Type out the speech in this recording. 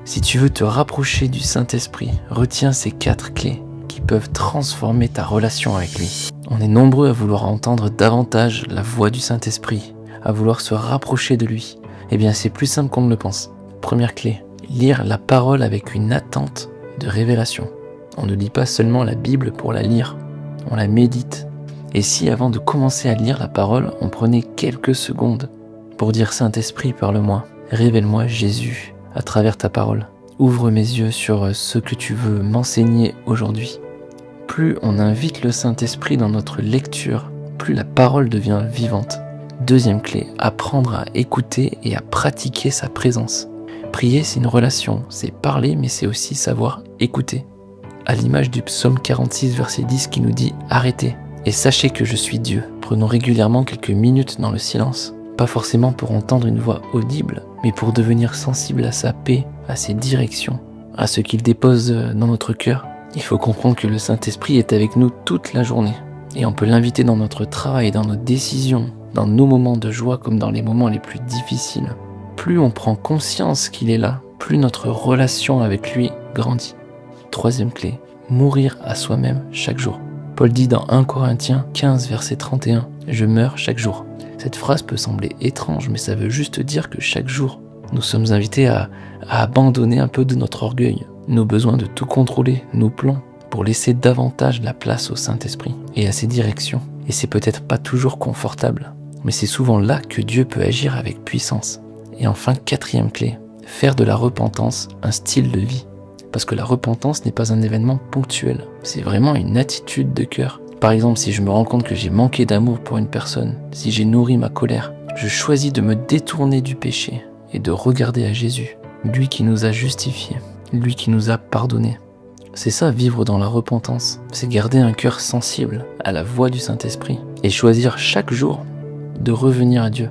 Si tu veux te rapprocher du Saint-Esprit, retiens ces 4 clés qui peuvent transformer ta relation avec lui. On est nombreux à vouloir entendre davantage la voix du Saint-Esprit, à vouloir se rapprocher de lui. Eh bien, c'est plus simple qu'on ne le pense. Première clé, lire la parole avec une attente de révélation. On ne lit pas seulement la Bible pour la lire, on la médite. Et si avant de commencer à lire la parole, on prenait quelques secondes pour dire Saint-Esprit, parle-moi, révèle-moi Jésus à travers ta parole. Ouvre mes yeux sur ce que tu veux m'enseigner aujourd'hui. Plus on invite le Saint-Esprit dans notre lecture, plus la parole devient vivante. Deuxième clé, apprendre à écouter et à pratiquer sa présence. Prier, c'est une relation, c'est parler, mais c'est aussi savoir écouter. À l'image du psaume 46, verset 10 qui nous dit « Arrêtez et sachez que je suis Dieu ». Prenons régulièrement quelques minutes dans le silence. Pas forcément pour entendre une voix audible, mais pour devenir sensible à sa paix, à ses directions, à ce qu'il dépose dans notre cœur. Il faut comprendre que le Saint-Esprit est avec nous toute la journée. Et on peut l'inviter dans notre travail, dans nos décisions, dans nos moments de joie comme dans les moments les plus difficiles. Plus on prend conscience qu'il est là, plus notre relation avec lui grandit. Troisième clé, mourir à soi-même chaque jour. Paul dit dans 1 Corinthiens 15, verset 31, « Je meurs chaque jour ». Cette phrase peut sembler étrange, mais ça veut juste dire que chaque jour, nous sommes invités à abandonner un peu de notre orgueil, nos besoins de tout contrôler, nos plans, pour laisser davantage la place au Saint-Esprit et à ses directions. Et c'est peut-être pas toujours confortable, mais c'est souvent là que Dieu peut agir avec puissance. Et enfin, quatrième clé, faire de la repentance un style de vie. Parce que la repentance n'est pas un événement ponctuel, c'est vraiment une attitude de cœur. Par exemple, si je me rends compte que j'ai manqué d'amour pour une personne, si j'ai nourri ma colère, je choisis de me détourner du péché et de regarder à Jésus, lui qui nous a justifiés, lui qui nous a pardonnés. C'est ça, vivre dans la repentance, c'est garder un cœur sensible à la voix du Saint-Esprit et choisir chaque jour de revenir à Dieu.